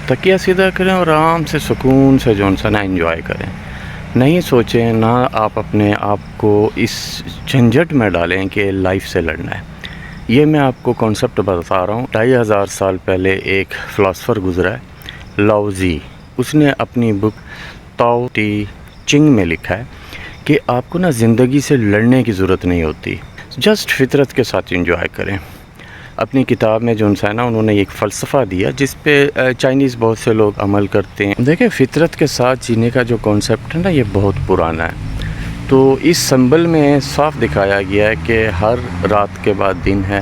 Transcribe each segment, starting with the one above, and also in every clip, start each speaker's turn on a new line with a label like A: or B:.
A: تکیہ سیدھا کریں اور آرام سے سکون سے جو نا انجوائے کریں. نہیں سوچیں، نہ آپ اپنے آپ کو اس جھنجھٹ میں ڈالیں کہ لائف سے لڑنا ہے. یہ میں آپ کو کانسیپٹ بتا رہا ہوں. 2500 سال پہلے ایک فلاسفر گزرا ہے، لاؤ زی. اس نے اپنی بک تاؤ ٹی چنگ میں لکھا ہے کہ آپ کو نا زندگی سے لڑنے کی ضرورت نہیں ہوتی، جسٹ فطرت کے ساتھ انجوائے کریں. اپنی کتاب میں جو ہے نا انہوں نے ایک فلسفہ دیا جس پہ چائنیز بہت سے لوگ عمل کرتے ہیں. دیکھیں، فطرت کے ساتھ جینے کا جو کانسیپٹ ہے نا یہ بہت پرانا ہے. تو اس سمبل میں صاف دکھایا گیا ہے کہ ہر رات کے بعد دن ہے،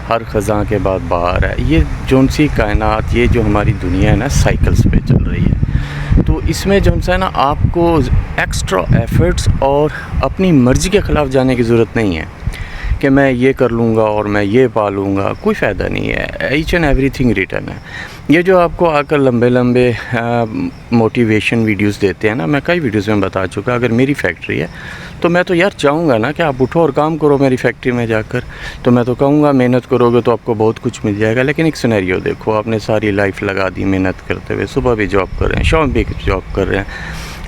A: ہر خزاں کے بعد بہار ہے. یہ جون سی کائنات، یہ جو ہماری دنیا ہے نا سائیکلز پہ چل رہی ہے. تو اس میں جو ہے نا آپ کو ایکسٹرا ایفرٹس اور اپنی مرضی کے خلاف جانے کی ضرورت نہیں ہے کہ میں یہ کر لوں گا اور میں یہ پا لوں گا. کوئی فائدہ نہیں ہے. Each and everything written ہے. یہ جو آپ کو آ کر لمبے لمبے موٹیویشن ویڈیوز دیتے ہیں نا، میں کئی ویڈیوز میں بتا چکا. اگر میری فیکٹری ہے تو میں تو یار چاہوں گا نا کہ آپ اٹھو اور کام کرو میری فیکٹری میں جا کر. تو میں تو کہوں گا محنت کرو گے تو آپ کو بہت کچھ مل جائے گا. لیکن ایک سینیریو دیکھو، آپ نے ساری لائف لگا دی محنت کرتے ہوئے، صبح بھی جاب کر رہے ہیں، شام بھی جاب کر رہے ہیں،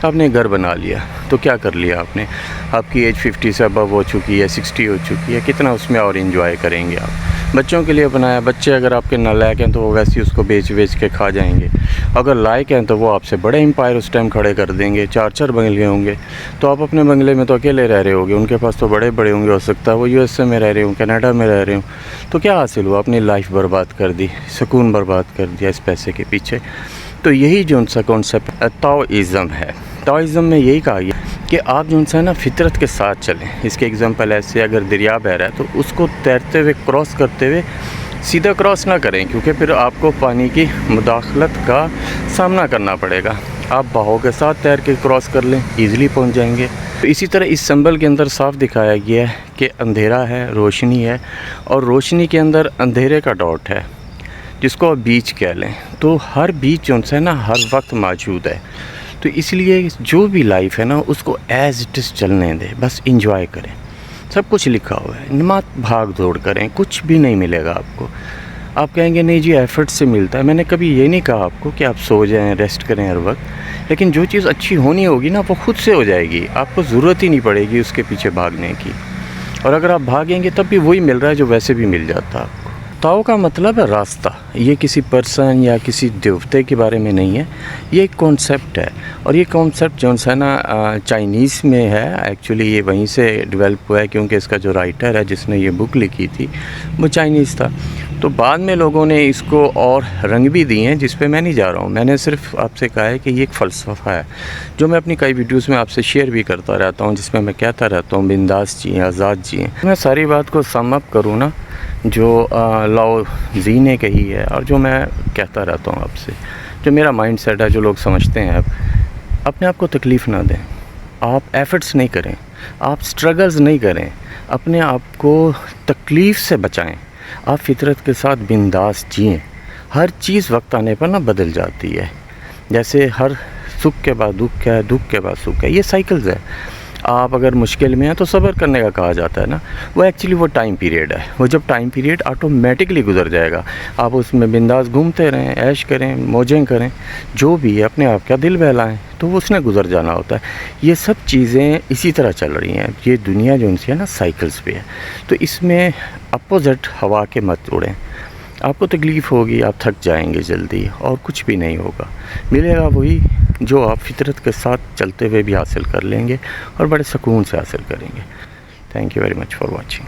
A: آپ نے گھر بنا لیا. تو کیا کر لیا آپ نے؟ آپ کی ایج 50 سے ابو ہو چکی ہے، 60 ہو چکی ہے. کتنا اس میں اور انجوائے کریں گے آپ؟ بچوں کے لیے بنایا. بچے اگر آپ کے نالائق ہیں تو وہ ویسے ہی اس کو بیچ کے کھا جائیں گے. اگر لائق ہیں تو وہ آپ سے بڑے امپائر اس ٹائم کھڑے کر دیں گے. 4 بنگلے ہوں گے. تو آپ اپنے بنگلے میں تو اکیلے رہ رہے ہوگے، ان کے پاس تو بڑے بڑے ہوں گے. ہو سکتا ہے وہ USA میں رہ رہے ہوں، کینیڈا میں رہ رہے ہوں. تو کیا حاصل ہوا؟ اپنی لائف برباد کر دی، سکون برباد کر دیا اس پیسے کے پیچھے. تو یہی جو ان سا کانسیپٹ تاؤازم ہے. تاؤازم میں یہی کہا گیا کہ آپ جو ہے نا فطرت کے ساتھ چلیں. اس کے ایگزامپل ایسے، اگر دریا بہہ رہا ہے تو اس کو تیرتے ہوئے، کراس کرتے ہوئے سیدھا کراس نہ کریں، کیونکہ پھر آپ کو پانی کی مداخلت کا سامنا کرنا پڑے گا. آپ بہاؤ کے ساتھ تیر کے کراس کر لیں، ایزیلی پہنچ جائیں گے. تو اسی طرح اس سمبل کے اندر صاف دکھایا گیا ہے کہ اندھیرا ہے، روشنی ہے، اور روشنی کے اندر اندھیرے کا ڈاٹ ہے جس کو آپ بیچ کہہ لیں. تو ہر بیچ جو ہے نا ہر وقت موجود ہے. تو اس لیے جو بھی لائف ہے نا اس کو ایز اٹ از چلنے دیں، بس انجوائے کریں. سب کچھ لکھا ہوا ہے. مت بھاگ دوڑ کریں، کچھ بھی نہیں ملے گا آپ کو. آپ کہیں گے نہیں جی ایفرٹ سے ملتا ہے. میں نے کبھی یہ نہیں کہا آپ کو کہ آپ سو جائیں، ریسٹ کریں ہر وقت. لیکن جو چیز اچھی ہونی ہوگی نا وہ خود سے ہو جائے گی. آپ کو ضرورت ہی نہیں پڑے گی اس کے پیچھے بھاگنے کی. اور اگر آپ بھاگیں گے تب بھی وہی مل رہا ہے جو ویسے بھی مل جاتا آپ کو. تاؤ کا مطلب ہے راستہ. یہ کسی پرسن یا کسی دیوتے کے بارے میں نہیں ہے، یہ ایک کانسیپٹ ہے. اور یہ کانسیپٹ جو ہے نا چائنیز میں ہے. ایکچولی یہ وہیں سے ڈیولپ ہوا ہے، کیونکہ اس کا جو رائٹر ہے جس نے یہ بک لکھی تھی وہ چائنیز تھا. تو بعد میں لوگوں نے اس کو اور رنگ بھی دیے ہیں جس پہ میں نہیں جا رہا ہوں. میں نے صرف آپ سے کہا ہے کہ یہ ایک فلسفہ ہے جو میں اپنی کئی ویڈیوز میں آپ سے شیئر بھی کرتا رہتا ہوں، جس میں میں کہتا رہتا ہوں بنداس جئیں، آزاد جئیں. میں ساری بات کو سم اپ کروں نا، جو لاؤ زی نے کہی ہے اور جو میں کہتا رہتا ہوں آپ سے، جو میرا مائنڈ سیٹ ہے، جو لوگ سمجھتے ہیں، اپنے آپ کو تکلیف نہ دیں. آپ ایفرٹس نہیں کریں، آپ سٹرگلز نہیں کریں، اپنے آپ کو تکلیف سے بچائیں. آپ فطرت کے ساتھ بنداس جئیں. ہر چیز وقت آنے پر نہ بدل جاتی ہے. جیسے ہر سکھ کے بعد دکھ ہے، دکھ کے بعد سکھ ہے. یہ سائیکلز ہے. آپ اگر مشکل میں ہیں تو صبر کرنے کا کہا جاتا ہے نا. وہ ایکچولی وہ ٹائم پیریڈ ہے. وہ جب ٹائم پیریڈ آٹومیٹکلی گزر جائے گا، آپ اس میں بنداس گھومتے رہیں، عیش کریں، موجیں کریں، جو بھی ہے اپنے آپ کا دل بہلائیں، تو وہ اس نے گزر جانا ہوتا ہے. یہ سب چیزیں اسی طرح چل رہی ہیں. یہ دنیا جو ان سے ہے نا سائیکلز پہ ہے. تو اس میں اپوزٹ ہوا کے مت اڑیں. آپ کو تکلیف ہوگی، آپ تھک جائیں گے جلدی، اور کچھ بھی نہیں ہوگا. ملے گا وہی جو آپ فطرت کے ساتھ چلتے ہوئے بھی حاصل کر لیں گے اور بڑے سکون سے حاصل کریں گے. Thank you very much for watching.